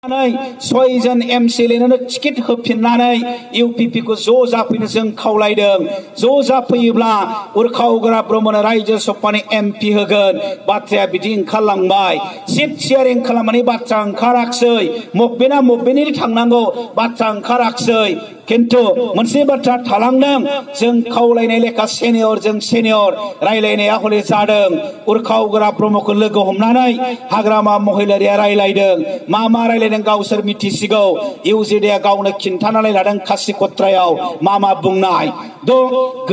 सयजन एमसिएलएनो टिकेट होफिननानै इउपिपि को ज' जाफैनो जों खावलायदों ज' जाफैयोब्ला उरखावग्रा ब्रह्मनो रायजो सभानि एमपि होगोन बाथ्राया बिदि ओंखारलांबाय सिट शेयारिं खालामनानै बाथ्रा ओंखाराखसै मबेना मबेनि थांनांगौ बाथ्रा ओंखाराखसै किन्तु मोनसे बाथ्रा थालांदों जों खावलायनाय लेखा सेनियरजों सेनियर रायलायनाया हले जादों उरखावग्रा ब्रह्मखौ लोगो हमनानै हाग्रामा महिलारिया रायलायदों मा रायलायदों गावसोर मिथिसिगौ इउजिडिया गावनो खिन्थानानै लादों खासि खत्रायाव मा बुंनाय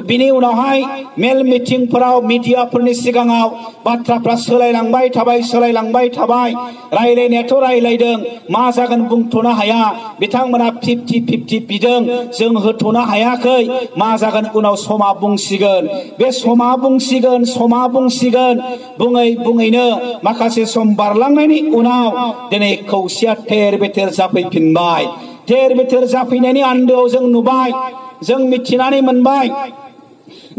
बिनि उनावहाय मेल मिटिंफोराव मिडियाफोरनि सिगाङाव बाथ्राफ्रा सोलायलांबाय थाबाय रायलायनायाथ' रायलायदों मा जागोन बुंथ'नो हाया बिथांमोना 50-50 बिदों जों होथ'नो हायाखै मा जागोन उनाव समा बुंसिगोन बे समा बुंसिगोन बुङैनो माखासे सम बारलांनायनि उनाव दिनै खौसेया थेर बेथेर जाफैफिनबाय थेर बेथेर जाफैनायनि आन्दोआव जों नुबाय जों मिथिनानै मोनबाय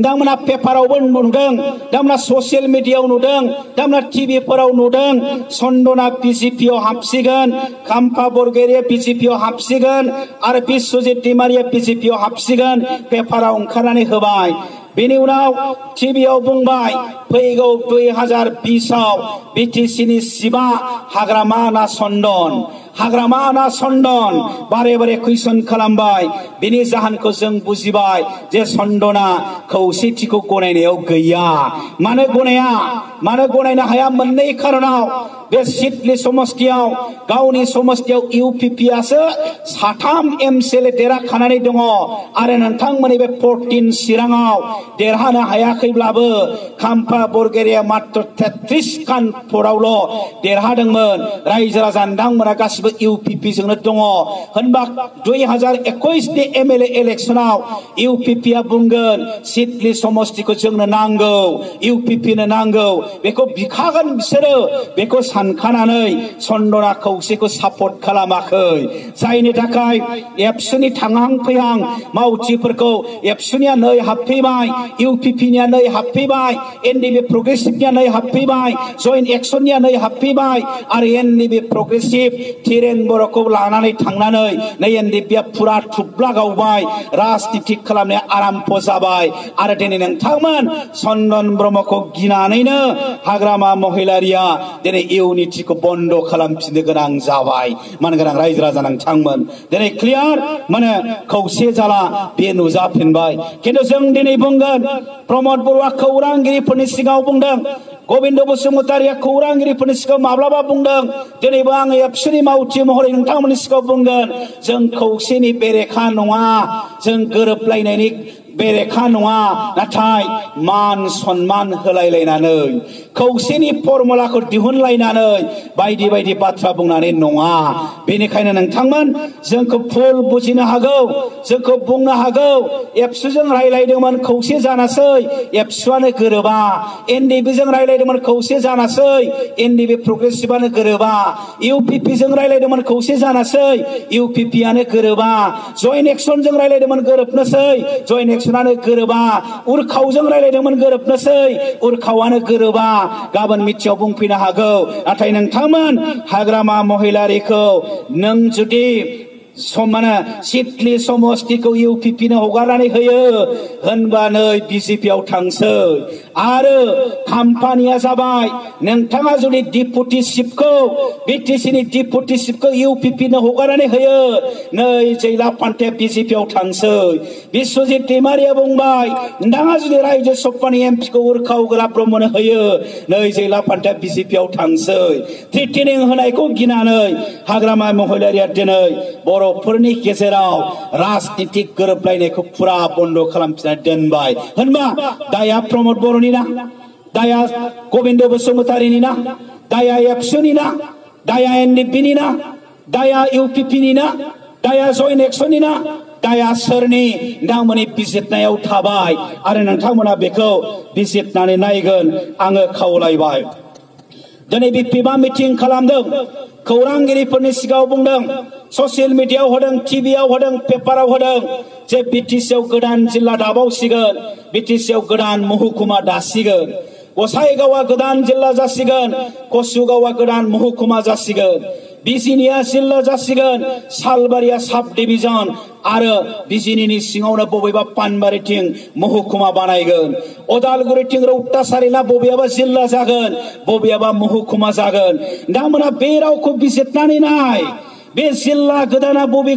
दामना पेपारावबो नुदों दामना ससियेल मिडियायाव नुदों दामना टिभिफोराव नुदों चन्दना बिजेपियाव हाबसिगोन खाम्फा बरगयारिया बिजेपियाव हाबसिगोन आरो बिश्वजित दैमारिया बिजेपियाव हाबसिगोन पेपाराव ओंखारनानै होबाय बेनि उनाव टिभियाव बुंबाय फैगौ 2020 आव बिटिसिनि सिबा हाग्रामा ना चन्दन बारे कुइसन खालामबाय बिनि जाहोनखौ जों बुजिबाय जे चन्दना खौसेथिखौ गनायनायाव गैया मानो गनायनो हाया मोननै खारनाव बे सिडली समस्तियाव गावनि समस्तियाव इउपिपिआसो 3 एमसिएलए देरहाखानानै दङ आरो नोंथांमोननि बे 14 चिराङाव देरहानो हायाखैब्लाबो खाम्फा बरगयारिया मात्र 33 खानफोरावल' देरहादोंमोन रायजो राजा नोंथांमोना गासिबो इउपिपि जोंनो दङ होनबा 2021 नि एमएलए इलेक्शनाव इउपिपिआ बुंगोन सिडली समस्तिखौ जोंनो नांगौ इउपिपिनो नांगौ बेखौ बिखागोन बिसोरो बेखौ सानखानानै चन्दना खौसेखौ सापर्ट खालामाखै जायनि थाखाय एबसुनि थांहां फैहां मावथिफोरखौ एबसुनिया नै हाबफैबाय इउपिपिनिया नै हाबफैबाय एनडिबि प्रग्रेसिभनिया नै हाबफैबाय जयेन्ट एक्सननिया नै हाबफैबाय आरो एनडिबि प्रग्रेसिभ तिरेन बर'खौ लानानै थांनानै नै एनडिबिया फुरा थुब्ला गावबाय राजनिति खालामनाया आराम्भ जाबाय आरो दिनै नोंथांमोन चन्दन ब्रह्मखौ गिनानैनो हाग्रामा महिलारिया दिनै इउनिटिखौ बन्द खालामफिननो गोनां जाबाय मान गोनां रायजो राजा नोंथांमोन दिनै क्लियार माने खौसे जाला बे नुजाफिनबाय किन्तु जों दिनै बुंगोन प्रमद बरुवा खौरांगिरिफोरनि सिगाङाव बुंदों गोविन्द बसुमतारिया खौरांगिरिफोरनि सिगाङाव माब्लाबा बुंदों दिनैबो आङो एबसुनि मावथि महरै नोंथांमोननि सिगाङाव बुंगोन जों खौसेनि बेरेखा नङा जों गोरोबलायनायनि बेरेखा नङा नाथाय मान सन्मान होलायलायनानै खौसेनि फर्मुलाखौ दिहुनलायनानै बायदि बाथ्रा बुंनानै नङा बेनिखायनो नोंथांमोन जोंखौ भुल बुजिनो हागौ जोंखौ बुंनो हागौ एबसुजों रायलायदोंमोन खौसे जानासै एबसुआनो गोरोबा एनडिबिजों रायलायदोंमोन खौसे जानासै एनडिबि प्रग्रेसिभआनो गोरोबा इउपिपिजों रायलायदोंमोन खौसे जानासै इउपिपिआनो गोरोबा जयेन्ट एक्सनजों रायलायदोंमोन गोरोबनोसै जयेन्ट एक्सनानो गोरोबा उरखावजों रायलायदोंमोन गोरोबनोसै उरखावानो गोरोबा गाबोन मिथियाव बुंफैनो हागौ नाथाय नोंथांमोन हाग्रामा महिलारिखौ नों जुदि समाना सिडली समस्तिखौ इउपिपिनो हगारनानै होयो होनबानो बिजेपियाव थांसै आरो खाम्फानिया जाबाय नोंथाङा जुदि डिपुटिशिपखौ बिटिसिनि डिपुटिशिपखौ इउपिपिनो हगारनानै होयो नै जैला पान्थे बिजेपियाव थांसै बिश्वजित दैमारिया बुंबाय नोंथाङा जुदि रायजो सभानि एमपिखौ उरखावग्रा ब्रह्मनो होयो नै जैला पान्थे बिजेपियाव थांसै थ्रेटेनिं होनायखौ गिनानै हाग्रामा महिलारिया दिनै बर'फोरनि गेजेराव राजनीतिक गोरोबलायनायखौ फुरा बन्द खालामफिननानै दोनबाय होनबा दाया प्रमद बर'नि ना दाया गोविन्द बसुमतारिनि ना दाया एबसुनि ना दाया एनडिबिनि ना दाया इउपिपिनि ना दाया जयेन्ट एक्सननि ना दाया सोरनि नोंथांमोननि बिजिरनायाव थाबाय आरो नोंथांमोना बेखौ बिजिरनानै नायगोन आङो खावलायबाय दिनै बिपिबा मिटिं खालामदों खौरांगिरिफोरनि सिगाङाव बुंदों ससियेल मिडियायाव होदों टिभियाव होदों पेपाराव होदों जे बिटिसिआव गोदान जिल्ला दाबावसिगोन बिटिसिआव गोदान महकुमा दासिगोन गसाइगावआ गोदान जिल्ला जासिगोन कसुगावआ गोदान महकुमा जासिगोन बिजिनिया जिल्ला जासिगोन सालबारिया साब डिभिजन आरो बिजिनिनि सिङावनो बबेबा पानबारिथिं महकुमा बानायगोन अदालगुरिथिं रौतासारिना बबेयाबा जिल्ला जागोन बबेयाबा महकुमा जागोन नोंथांमोना बे रावखौ बिजिरनानै नाय बे जिल्ला गोदाना बबे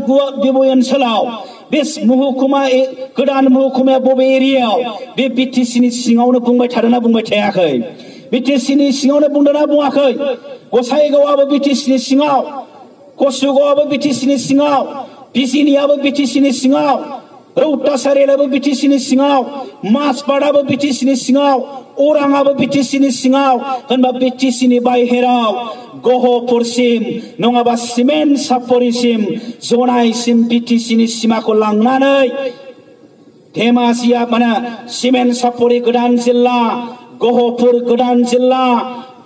ओनसोलाव बे महकुमा गोदान महकुमाया बबे एरियायाव बे बिटिसिनि सिङावनो बुंबाय थादोंना बुंबाय थायाखै बिटिसिनि सिङावनो बुंदोंना बुङाखै गसाइगावआबो बिटिसिनि सिङाव कसुगावआबो बिटिसिनि सिङाव बिजिनियाबो बिटिसिनि सिङाव रौतासारियाबो बिटिसिनि सिङाव माजबादआबो बिटिसिनि सिङाव अराङाबो बिटिसिनि सिङाव होनबा बिटिसिनि बायहेराव गहपुरसिम नङाबा सिमेन्ट सापरिसिम जनाइसिम बिटिसिनि सिमाखौ लांनानै धेमाजिया माने सिमेन्ट सापरि गोदान जिल्ला गहपुर गोदान जिल्ला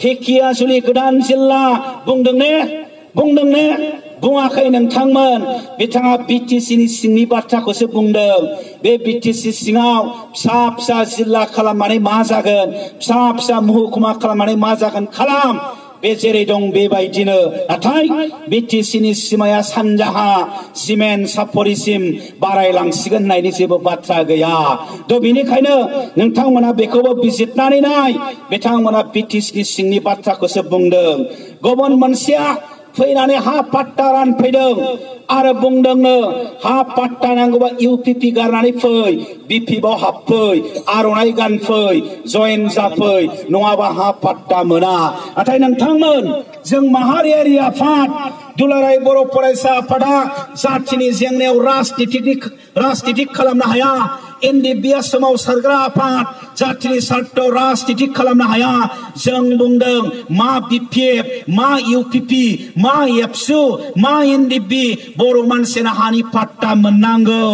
धेकियाजुलि गोदान जिल्ला बुंदों ने बुङाखै नोंथांमोन बिथाङा बिटिसिनि सिंनि बाथ्राखौसो बुंदों बे बिटिसि सिङाव फिसा फिसा जिल्ला खालामनानै मा जागोन फिसा फिसा महकुमा खालामनानै मा जागोन खालाम बे जेरै दं बेबायदिनो नाथाय बिटिसिनि सिमाया सानजाहा सिमेन्ट सापरिसिम बारायलांसिगोन होननायनि जेबो बाथ्रा गैया थ' बेनिखायनो नोंथांमोना बेखौबो बिजिरनानै नाय बिथांमोना बिटिसिनि सिंनि बाथ्राखौसो बुंदों गुबुन मोनसेया फैनानै हा पाट्टा रानफैदों आरो बुंदोंनो हा पाट्टा नांगौबा इउपिपि गारनानै फै बिपिएफआव हाबफै आर'नाइ गानफै जयेन जाफै नङाबा हा पाट्टा मोना नाथाय नोंथांमोन जों माहारियारि आफाद दुलाराय बर' फरायसा आफादा जाथिनि जेंनायाव राजनितिक खालामनो हाया एनडिएफबि सोमावसारग्रा आफाद जातिनि सार्थआव राजनिति खालामनो हाया जों बुंदों मा बिपिएफ मा इउपिपि मा एबसु मा एनडिएफबि बर' मानसिना हानि पाट्टा मोननांगौ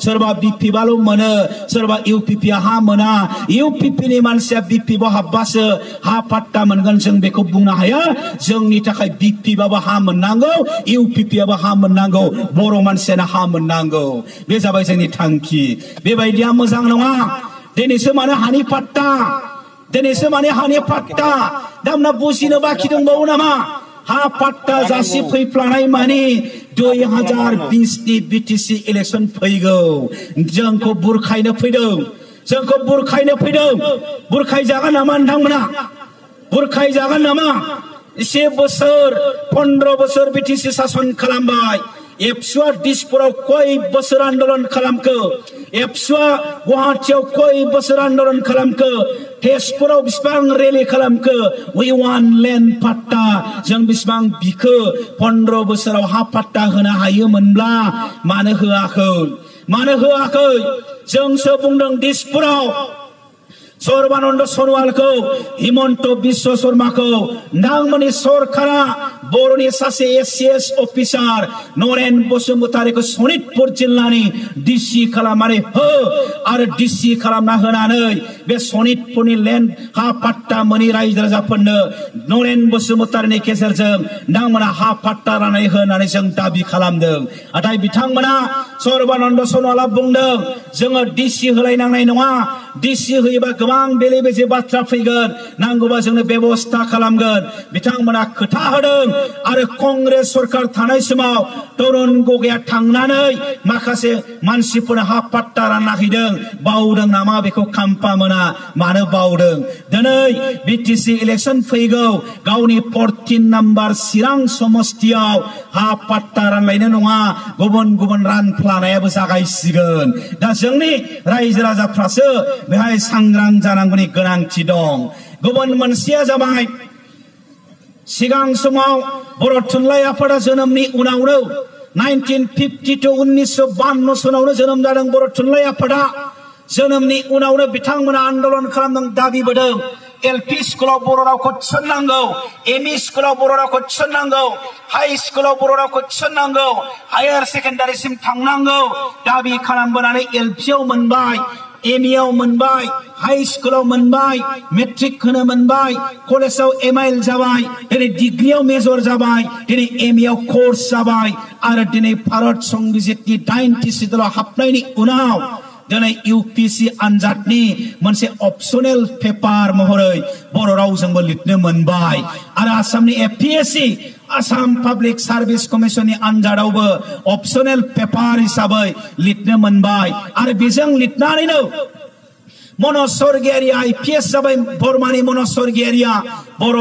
सोरबा बिपिएफआल' मोनो सोरबा इउपिपिआ हा मोना इउपिपिनि मानसिया बिपिएफआव हाबबासो हा पाट्टा मोनगोन जों बेखौ बुंनो हाया जोंनि थाखाय बिपिएफआबो हा मोननांगौ इउपिपिआबो हा मोननांगौ बर' मानसियानो हा मोननांगौ बे जाबाय जोंनि थांखि बेबायदिया मोजां नङा दिनैसो माने हानि पाट्टा दामना बुजिनो बाखि दंबावो नामा हा पाट्टा जासि फैफ्लानाय माने 2020 नि बिटिसि इलेक्शन फैगौ जोंखौ बुरखायनो फैदों बुरखायजागोन नामा नोंथांमोना बुरखायजागोन नामा एसे बोसोर 15 बोसोर बिटिसि सासन खालामबाय एबसुआ दिसपुराव कय बोसोर आन्दोलन खालामखो एबसुआ गुवाहाटियाव कय बोसोर आन्दोलन खालामखो तेजपुराव बिसिबां रेलि खालामखो वी वान लेन्ड पाट्टा जों बिसिबां बिखो 15 बोसोराव हा पाट्टा होनो हायोमोनब्ला मानो होआखै जोंसो बुंदों दिसपुराव सर्बानन्द सनवालखौ हिमन्त बिश्व शर्माखौ नोंथांमोननि सरकारा बर'नि सासे एसिएस अफिसार नरेन बसुमतारीखौ सनितपुर जिल्लानि डिसि खालामनानै हो आरो डिसि खालामना होनानै बे सनितपुरनि लेन्ड हा पाट्टा मोनि रायजो राजाफोरनो नरेन बसुमतारीनि गेजेरजों नोंथांमोना हा पाट्टा राननानै होनानै जों दाबि खालामदों नाथाय बिथांमोना सर्बानन्द सनवाला बुंदों जोङो डिसि होलायनांनाय नङा डिसि होयोबा गोबां बेले बेजे बाथ्रा फैगोन नांगौबा जोंनो बेबस्था खालामगोन बिथांमोना खोथा होदों आरो कंग्रेस सरकार थानाय समाव तरुण गगैया थांनानै माखासे मानसिफोरनो हा पाट्टा रानना हैदों बावदों नामा बेखौ खाम्फा मोना मानो बावदों दिनै बिटिसि इलेक्शन फैगौ गावनि 14 नाम्बार चिरां समस्तियाव हा पाट्टा रानलायनो नङा गुबुन रानफ्लानायाबो जागायसिगोन दा जोंनि रायजो राजाफ्रासो बेहाय सांग्रां जानांगौनि गोनांथि दं गुबुन मोनसेया जाबाय सिगां समाव बर' थुनलाइ आफादा जोनोमनि उनावनो 1952 सनावनो जोनोम जादों बर' थुनलाइ आफादा जोनोमनि उनावनो बिथांमोना आन्दोलन खालामदों दाबिबोदों एलपि स्कुलाव बर' रावखौ थिसननांगौ एमइ स्कुलाव बर' रावखौ थिसननांगौ हाई स्कुलाव बर' रावखौ थिसननांगौ हायार सेकेन्डारिसिम थांनांगौ दाबि खालामबोनानै एलपिआव मोनबाय एमइआव मोनबाय हाई स्कुलाव मोनबाय मेट्रिक होनो मोनबाय कलेजाव एमआइएल जाबाय दिनै डिग्रियाव मेजर जाबाय दिनै एमइआव कोर्स जाबाय आरो दिनै भारत संबिजितनि 90 सिटआव हाबनायनि उनाव दिनै इउपिएससि आनजादनि मोनसे अपसनेल पेपार महरै बर' रावजोंबो लिरनो मोनबाय आरो आसामनि एपिएससि आसाम पाब्लिक सार्भिस कमिशननि आनजादावबो अपसनेल पेपार हिसाबै लिरनो मोनबाय आरो बेजों लिरनानैनो मनज स्वर्गियारिया IPS जाबाय बर्मानि मनज स्वर्गियारिया बर'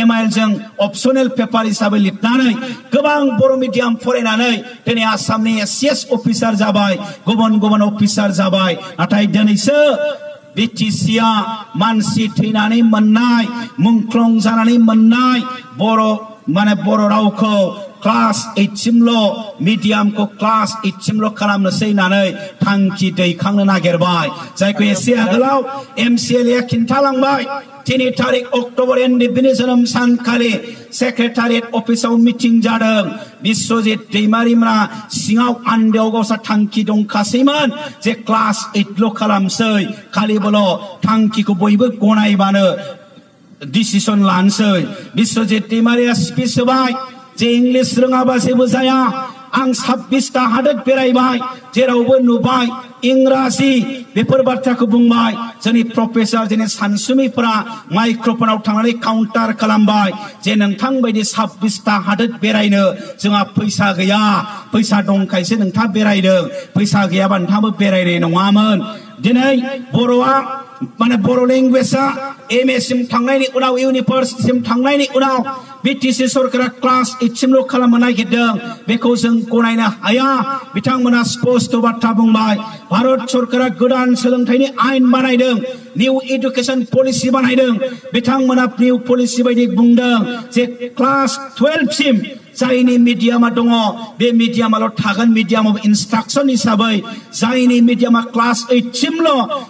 MIL जों अपसनेल पेपार हिसाबै लिरनानै गोबां बर' मिडियाम फरायनानै दिनै आसामनि SCS अफिसार जाबाय गुबुन गुबुन अफिसार जाबाय नाथाय दिनैसो BTC आ मानसि थैनानै मोननाय मुंख्लं जानानै मोननाय बर' रावखौ क्लास 8 सिमल' मिडियाम को क्लास 8 सिमल' खालामनोसै होननानै थांखि दैखांनो नागिरबाय जायखौ एसे आगोलाव MCLA खिन्थालांबाय 3 तारिख अक्ट'बर एनडिपिनि जोनोम सानखालि सेक्रेटारियेट अफिसाव मिटिं जादों बिश्वजित दैमारिमोना सिङाव आन्दोआव गावसा थांखि दंखासैमोन जे क्लास 8ल' खालामसै खालिबोल' थांखिखौ बयबो गनायबानो डिसिसन लानोसै बिश्वजित दैमारिया स्पिच होबाय जे इंलिश रोङाबा जेबो जाया आं 26टा हादोर बेरायबाय जेरावबो नुबाय इंराजि बेफोर बाथ्राखौ बुंबाय जोंनि प्रफेसर जोंनि सानसुमैफोरा माइक्र'फनाव थांनानै काउन्टार खालामबाय जे नोंथां बायदि 26टा हादोर बेरायनो जोंहा फैसा गैया फैसा दंखायसो नोंथाङा बेरायदों फैसा गैयाबा नोंथाङाबो बेरायनाय नङामोन दिनै बर'आ बर' लेंगुवेजआ MA सिम थांनायनि उनाव इउनिभार्सिटिसिम थांनायनि उनाव BTC सरकारा क्लास 8 सिमल' खालामनो नागिरदों बेखौ जों गनायनो हाया बिथांमोना स्पष्ट बाथ्रा बुंबाय भारत सरकारा गोदान सोलोंथाइनि आयेन बानायदों निउ एडुकेशन पलिसि बानायदों बिथांमोना निउ पलिसि बायदि बुंदों जे क्लास 12 सिम जायनि मिडियामा दङ बे मिडियामाल' थागोन मिडियाम अफ इन्सट्राक्शन हिसाबै जायनि मिडियामा क्लास 8 सिमल'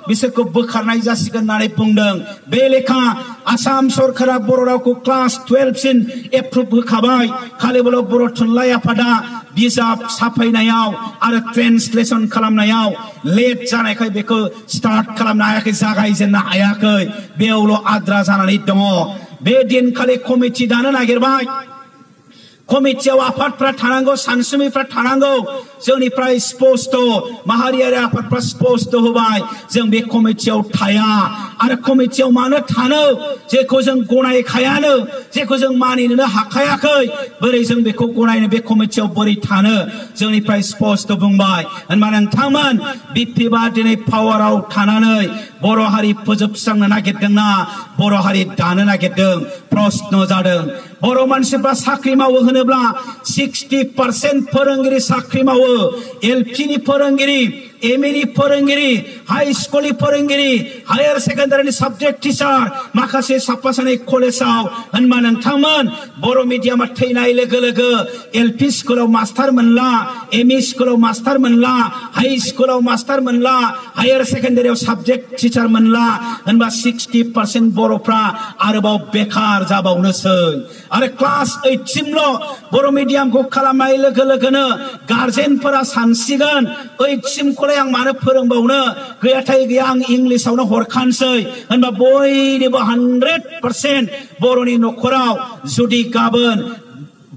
बिसोरखौ बोखारनाय जासिगोन होननानै बुंदों बे लेखा आसाम सरकारा बर' रावखौ क्लास 12 सिम एप्रुभ होखाबाय खालिबोल' बर' थुनलाइ आफादा बिजाब साफायनायाव आरो ट्रेन्सलेसन खालामनायाव लेट जानायखाय बेखौ स्टार्ट खालामनो हायाखै जागायजेननो हायाखै बेयावल' आद्रा जानानै दङ बे दिनखालि कमिटि दानो नागिरबाय कमिटियाव आफादफ्रा थानांगौ सानसुमैफ्रा थानांगौ जोंनिफ्राय स्पष्ट माहारियारि आफादफ्रा स्पष्ट होबाय जों बे कमिटियाव थाया आरो कमिटियाव मानो थानो जेखौ जों गनायखायानो जेखौ जों मानिनोनो हाखायाखै बोरै जों बेखौ गनायनो बे कमिटियाव बोरै थानो जोंनिफ्राय स्पष्ट बुंबाय होनबा नोंथांमोन बिपिबा दिनै पावाराव थानानै बर' हारि फोजोबस्रांनो नागिरदोंना बर' हारि दानो नागिरदों प्रश्न जादों बर' मानसिफ्रा साख्रि मावो होनोब्ला 60% फोरोंगिरि साख्रि मावो LP नि फोरोंगिरि MA नि फोरोंगिरि हाई स्कुलनि फोरोंगिरि हायर सेकेन्डारिनि साबजेक्ट टिचार माखासे साफा सानै कलेजाव होनबा नोंथांमोन बर' मिडियामा थैनाय लोगो लोगो LP स्कुलाव मास्टार मोनला MA स्कुलाव मास्टार मोनला हाई स्कुलाव मास्टार मोनला हायर सेकेन्डारियाव साबजेक्ट टिचार मोनला होनबा 60% बर'फ्रा आरोबाव बेकार जाबावनोसै आरो क्लास 8 सिमल' बर' मिडियामखौ खालामनाय लोगो लोगोनो गार्जेनफोरा सानसिगोन 8 सिमखौलाय आं मानो फोरोंबावनो गैयाथाय गैया आं इंलिसावनो हरखानोसै होनबा बयनिबो 100% बर'नि न'खराव जुदि गाबोन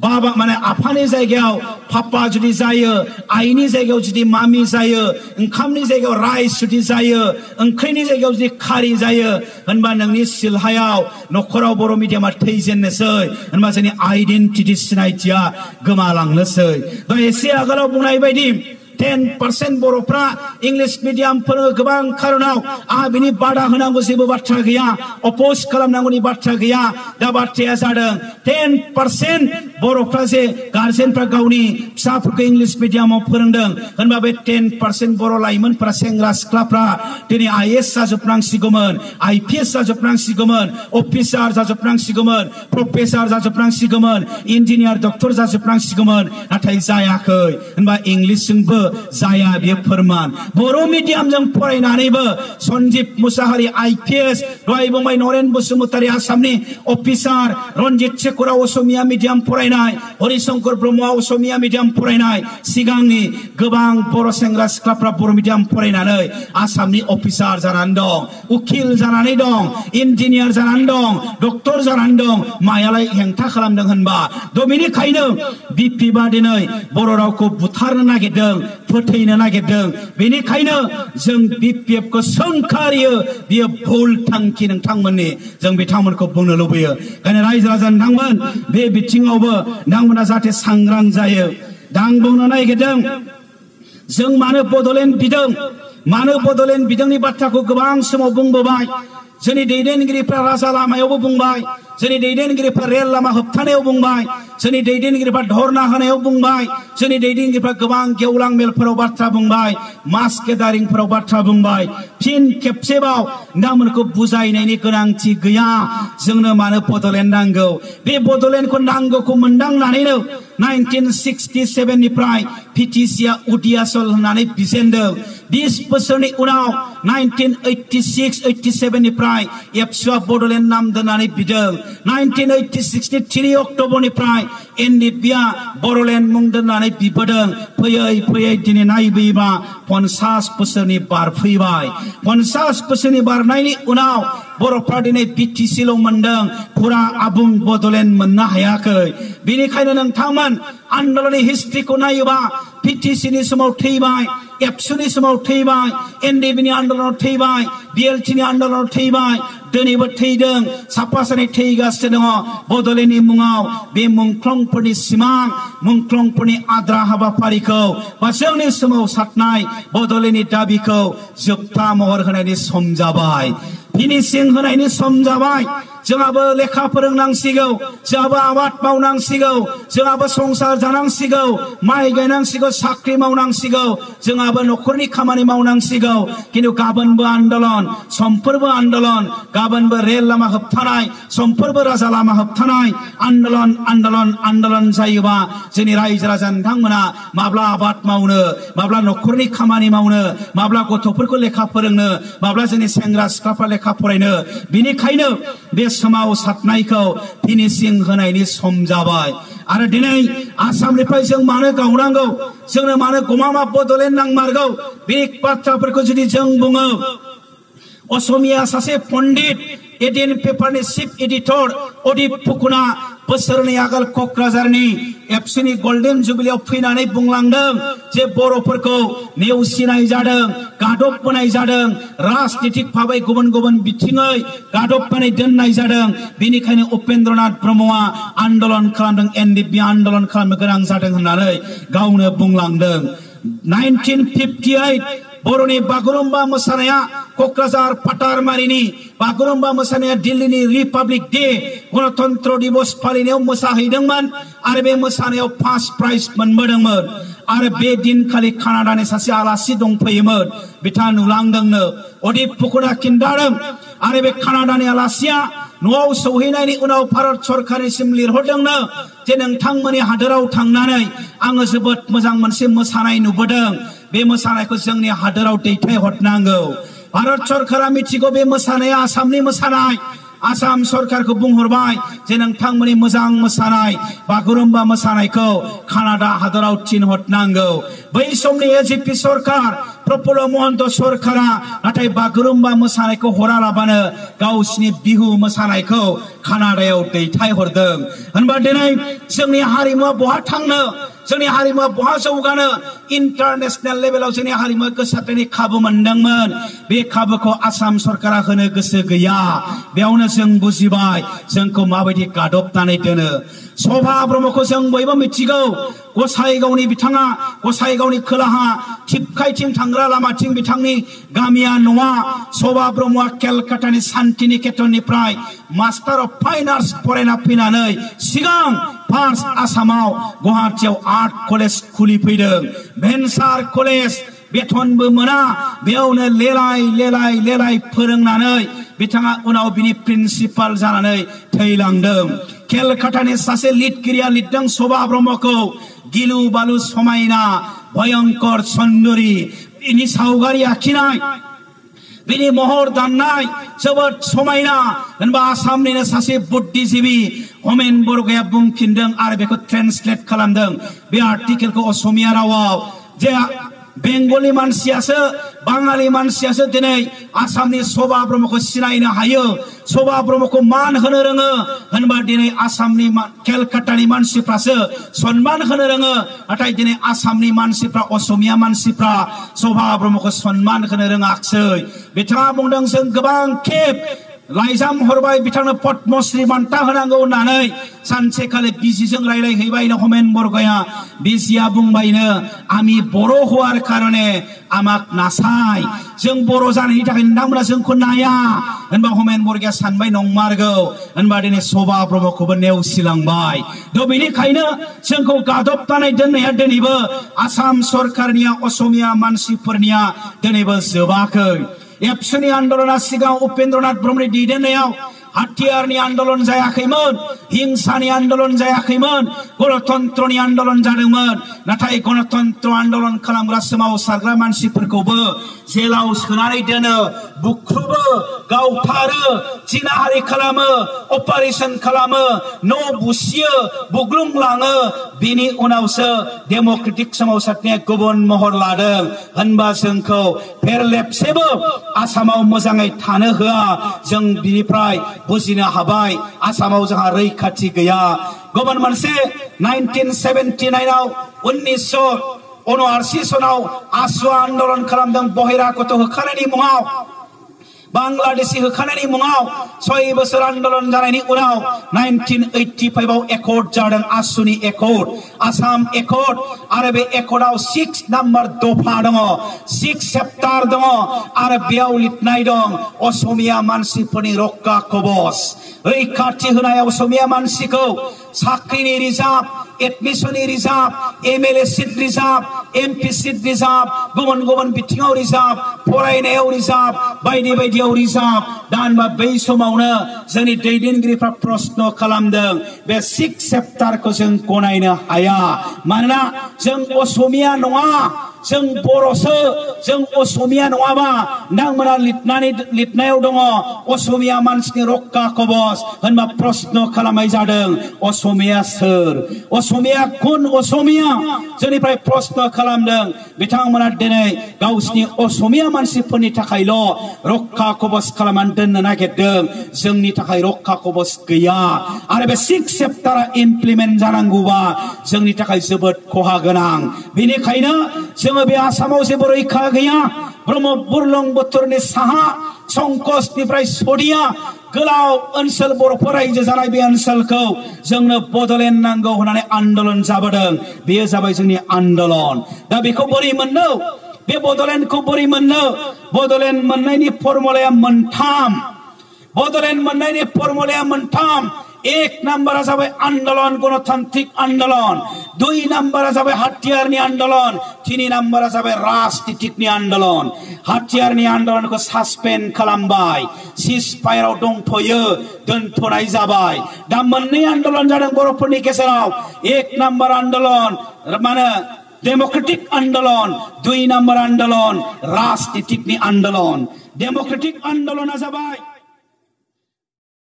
बाबा आफानि जायगायाव पापा जुदि जायो आइनि जायगायाव जुदि मामि जायो ओंखामनि जायगायाव राइस जुदि जायो ओंख्रिनि जायगायाव जुदि खारि जायो होनबा नोंनि सिलहायाव न'खराव बर' मिडियामा थैजेननोसै होनबा जोंनि आइडेन्टिटि सिनायथिया गोमालांनोसै दा एसे आगोलाव बुंनाय बायदि 10% बर'फ्रा इंलिश मिडियाम फोरोङो गोबां खारनाव बिनि बादा होनांगौ जेबो बाथ्रा गैया अपोज खालामनांगौनि बाथ्रा गैया दा बाथ्राया जादों 10% बर'फ्रा जे गार्जेनफ्रा गावनि फिसाफोरखौ इंलिश मिडियामाव फोरोंदों होनबा बे 10% बर' लाइमोनफ्रा सेंग्रा सिख्लाफ्रा दिनै IAS जाजोबनांसिगौमोन IPS जाजोबनांसिगौमोन अफिसार जाजोबनांसिगौमोन प्रफेसार जाजोबनांसिगौमोन इन्जिनियार डक्टर जाजोबनांसिगौमोन नाथाय जायाखै होनबा इंलिशजोंबो जाया बे फोरमान बर' मिडियामजों फरायनानैबो सन्जीब मुसाहारि IPS दहाय बुंबाय नरेन बसुमतारी आसामनि अफिसार रन्जित शेखरा असमिया मिडियाम फरायनाय हरिशंकर ब्रह्मआ असमिया मिडियाम फरायनाय सिगांनि गोबां बर' सेंग्रा सिख्लाफ्रा बर' मिडियाम फरायनानै आसामनि अफिसार जानानै दं उकिल जानानै दं इन्जिनियार जानानै दं डक्टर जानानै दं मायालाय हेंथा खालामदों होनबा बेनिखायनो बिपिबा दिनै बर' रावखौ बुथारनो नागिरदों फोथैनो नागिरदों बेनिखायनो जों BPF खौ सोंखारियो बियो भुल थांखि नोंथांमोननि जों बिथांमोनखौ बुंनो लुबैयो ओंखायनो रायजो राजा नोंथांमोन बे बिथिङावबो नोंथांमोना जाहाथे सांग्रां जायो दा आं बुंनो नागिरदों जों मानो बड'लेण्ड बिदों मानो बड'लेण्ड बिदोंनि बाथ्राखौ गोबां समाव बुंबोबाय जोंनि दैदेनगिरिफ्रा राजा लामायावबो बुंबाय जोंनि दैदेनगिरिफ्रा रेल लामा होबथानायाव बुंबाय जोंनि दैदेनगिरिफ्रा धरना होनायाव बुंबाय जोंनि दैदेनगिरिफ्रा गोबां गेवलां मेलफोराव बाथ्रा बुंबाय मास गेदारिंफोराव बाथ्रा बुंबाय फिन खेबसेबाव नोंथांमोनखौ बुजायनायनि गोनांथि गैया जोंनो मानो बड'लेण्ड नांगौ बे बड'लेण्डखौ नांगौखौ मोनदांनानैनो 1967 निफ्राय PTCआ उदियासल होननानै बिजेनदों 20 बोसोरनि उनाव 1986-87 निफ्राय ABSUआ बड'लेण्ड नाम दोननानै बिदों 1986 नि 3 अक्ट'बरनिफ्राय NDPआ बड'लेण्ड मुं दोननानै बिबोदों फैयै फैयै दिनै नायबोयोबा 50 बोसोरनि बारफैबाय 50 बोसोरनि बारनायनि उनाव बर'फ्रा दिनै BTCल' मोनदों फुरा आबुं बड'लेण्ड मोननो हायाखै बेनिखायनो नोंथांमोन आन्दोलननि हिस्ट्रिखौ नायोबा PTCनि समाव थैबाय ABSUनि समाव थैबाय NDPनि आन्दोलनाव थैबाय BLTनि आन्दोलनाव थैबाय दिनैबो थैदों साफा सानै थैगासिनो दङ बड'लेण्डनि मुङाव बे मुंख्लंफोरनि सिमां मुंख्लंफोरनि आद्रा हाबाफारिखौ बा जोंनि सोमावसारनाय बड'लेण्डनि दाबिखौ जोबथा महर होनायनि सम जाबाय फिनिशिं होनायनि सम जाबाय जोंहाबो लेखा फोरोंनांसिगौ जोंहाबो आबाद मावनांसिगौ जोंहाबो संसार जानांसिगौ माइ गायनांसिगौ साख्रि मावनांसिगौ जोंहाबो न'खरनि खामानि मावनांसिगौ किन्तु गाबोनबो आन्दोलन समफोरबो आन्दोलन गाबोनबो रेल लामा होबथानाय समफोरबो राजा लामा होबथानाय आन्दोलन आन्दोलन आन्दोलन जायोबा जोंनि रायजो राजा नोंथांमोना माब्ला आबाद मावनो माब्ला न'खरनि खामानि मावनो माब्ला गथ'फोरखौ लेखा फोरोंनो माब्ला जोंनि सेंग्रा सिख्लाफ्रा लेखा फरायनो बेनिखायनो बे सोमावसारनायखौ फिनिशिं होनायनि सम जाबाय आरो दिनै आसामनिफ्राय जों मानो गावनांगौ जोंनो मानो गमामा बड'लेण्ड नांमारगौ बे बाथ्राफोरखौ जुदि जों बुङो असमिया सासे पण्डित एडिन पेपारनि चिफ एडिटर अदीप फुकना बोसोरनै आगोल क'क्राझारनि ABSUनि गल्डेन जुबिलियाव फैनानै बुंलांदों जे बर'फोरखौ नेवसिनाय जादों गादबबोनाय जादों राजनीतिक भाबै गुबुन गुबुन बिथिङै गादबनानै दोननाय जादों बेनिखायनो उपेन्द्रनाथ ब्रह्मआ आन्दोलन खालामदों NDP आन्दोलन खालामनो गोनां जादों होननानै गावनो बुंलांदों 1958 बर'नि बागुरुम्बा मोसानाया क'क्राझार पाटारमारिनि बागुरुम्बा मोसानाया दिल्लीनि रिपाब्लिक डे गणतन्त्र दिवस फालिनायाव मोसाहैदोंमोन आरो बे मोसानायाव फार्स्ट प्राइज मोनबोदोंमोन आरो बे दिनखालि कानाडानि सासे आलासि दंफैयोमोन बिथाङा नुलांदोंनो अदीप फुकना खिन्थादों आरो बे कानाडानि आलासिया न'आव सौहैनायनि उनाव भारत सरकारनिसिम लिरहरदोंनो जे नोंथांमोननि हादोराव थांनानै आङो जोबोद मोजां मोनसे मोसानाय नुबोदों बे मोसानायखौ जोंनि हादोराव दैथायहरनांगौ भारत सरकारा मिथिगौ बे मोसानाया आसामनि मोसानाय आसाम सरकारखौ बुंहरबाय जे नोंथांमोननि मोजां मोसानाय बागुरुम्बा मोसानायखौ कानाडा हादराव थिनहरनांगौ बै समनि AGP सरकार प्रफुल्ल महन्त सरकारा नाथाय बागुरुम्बा मोसानायखौ हरालाबानो गावसिनि बिहु मोसानायखौ कानाडायाव दैथायहरदों होनबा दिनै जोंनि हारिमुआ बहा थांनो जोंनि हारिमुआ बहा जौगानो इन्टारनेशनेल लेभेलाव जोंनि हारिमुआ गोसारनायनि खाबु मोनदोंमोन बे खाबुखौ आसाम सरकारा होनो गोसो गैया बेयावनो जों बुजिबाय जोंखौ माबायदि गादबनानै दोनो सभा ब्रह्मखौ जों बयबो मिथिगौ गसाइगावनि बिथाङा गसाइगावनि खोलाहा थिपखाइथिं थांग्रा लामाथिं बिथांनि गामिया नङा सभा ब्रह्मआ केलकातानि शान्तिनिकेतननिफ्राय मास्टार अफ फाइन आर्ट्स फरायना फैनानै सिगां फार्स्ट आसामाव गुवाहाटीयाव आर्ट कलेज खुलिफैदों भेन्सार कलेज बेथनबो मोना बेयावनो लेलाय लेलाय लेलाय फोरोंनानै बिथाङा उनाव बिनि प्रिन्सिपाल जानानै थैलांदों केलकातानि सासे लिरगिरिया लिरदों सभा ब्रह्मखौ गिलु बालु समायना भयंकर सुन्दरी बिनि सावगारि आखिनाय बिनि महर दाननाय जोबोद समायना होनबा आसामनिनो सासे बुद्धिजीबी पनिन बर'आ बुंफिनदों आरो बेखौ ट्रेन्सलेट खालामदों बे आर्टिकेलखौ असमिया रावाव जे बेंगलि मानसियासो बाङालि मानसियासो दिनै आसामनि शोभा ब्रह्मखौ सिनायनो हायो शोभा ब्रह्मखौ मान होनो रोङो होनबा दिनै आसामनि केलकातानि मानसिफ्रासो सन्मान होनो रोङो नाथाय दिनै आसामनि मानसिफ्रा असमिया मानसिफ्रा शोभा ब्रह्मखौ सन्मान होनो रोङाखसै बिथाङा बुंदों जों गोबां खेब लाइजाम हरबाय बिथांनो पद्मश्री बान्था होनांगौ होननानै सानसेखालि बिजिजों रायलायहैबायनो हमेन बरगया बिजिया बुंबायनो आमी बर' हওয়ার कारणे आमाक नासाय जों बर' जानायनि थाखाय नोंथांमोना जोंखौ नाया होनबा हमेन बरगया सानबाय नंमारगौ होनबा दिनै शोभा ब्रह्मखौबो नेवसिलांबाय दा बेनिखायनो जोंखौ गादबनानै दोननाया दिनैबो आसाम सरकारनिया असमिया मानसिफोरनिया दिनैबो जोबाखै एबसुनि आन्दोलना सिगां उपेन्द्रनाथ ब्रह्मनि दैदेननायाव हाथियारनि आन्दोलन जायाखैमोन हिंसानि आन्दोलन जायाखैमोन गणतन्त्रनि आन्दोलन जादोंमोन नाथाय गणतन्त्र आन्दोलन खालामग्रा सोमावसारग्रा मानसिफोरखौबो जेलाव सोनानै दोनो बुख्रुबो गावथारो जिनाहारि खालामो अपारेशन खालामो न' बुसियो बुग्लुंलाङो बिनि उनावसो डेम'क्रेटिक सोमावसारनाया गुबुन महर लादों होनबा जोंखौ फेरलेबसेबो आसामाव मोजाङै थानो होआ जों बिनिफ्राय बुजिनो हाबाय आसामाव जोंहा रैखाथि गैया गुबुन मोनसे 1979 आव 1979 सनाव आसु आन्दोलन खालामदों बहिरा गथ' होखानायनि मुङाव बांलादेशी होखानायनि मुङाव 6 बोसोर आन्दोलन जानायनि उनाव 1985 आव एकर्ड जादों आसुनि एकर्ड आसाम एकर्ड आरो बे एकर्डआव 6 नम्बर दफा दङ 6 चेप्टार दङ आरो बेयाव लिरनाय दं असमिया मानसिफोरनि रक्षा कवच रैखाथि होनाय असमिया मानसिखौ साख्रिनि रिजार्भ एडमिशननि reserve MLA seat reserve MP seat reserve गुबुन गुबुन बिथिङाव रिजार्भ फरायनायाव रिजार्भ बायदि बायदियाव रिजार्भ दा होनबा बै समावनो जोंनि दैदेनगिरिफ्रा प्रश्न खालामदों बे 6 चेप्टारखौ जों गनायनो हाया मानोना जों असमिया नङा जों बर'सो जों असमिया नङाबा नोंथांमोना लिरनायाव दङ असमिया मानसिनि रक्षा कवच होनबा प्रश्न खालामनाय जादों असमिया सोर असमिया गुन असमिया जोंनिफ्राय प्रश्न खालामदों बिथांमोना दिनै गावसिनि असमिया मानसिफोरनि थाखायल' रक्षा कवच खालामनानै दोननो नागिरदों जोंनि थाखाय रक्षा कवच गैया आरो बे 6 चेप्टारा इमप्लिमेन्ट जानांगौबा जोंनि थाखाय जोबोद खहा गोनां बेनिखायनो जोङो बे आसामाव जेबो रैखा गैया ब्रह्मपुरलुंबुथुरनि साहा संकसनिफ्राय सदिया गोलाव ओनसोल बर'फोर रायजो जानाय बे ओनसोलखौ जोंनो बडलेण्ड नांगौ होननानै आन्दोलन जाबोदों बेयो जाबाय जोंनि आन्दोलन दा बेखौ बोरै मोननो बे बडलेण्डखौ बोरै मोननो बडलेण्ड मोननायनि फर्मुलाया मोनथाम बडलेण्ड मोननायनि फर्मुलाया मोनथाम 1 नम्बरा जाबाय आन्दोलन गणतान्त्रिक आन्दोलन 2 नम्बरा जाबाय हाथियारनि आन्दोलन 3 नम्बरा जाबाय राजनीतिकनि आन्दोलन हाथियारनि आन्दोलनखौ सासपेन्ड खालामबाय सिजफायाराव दंथ'यो दोनथ'नाय जाबाय दा मोननै आन्दोलन जादों बर'फोरनि गेजेराव 1 नम्बर आन्दोलन माने डेमोक्रेटिक आन्दोलन 2 नम्बर आन्दोलन राजनीतिकनि आन्दोलन डेमोक्रेटिक आन्दोलना जाबाय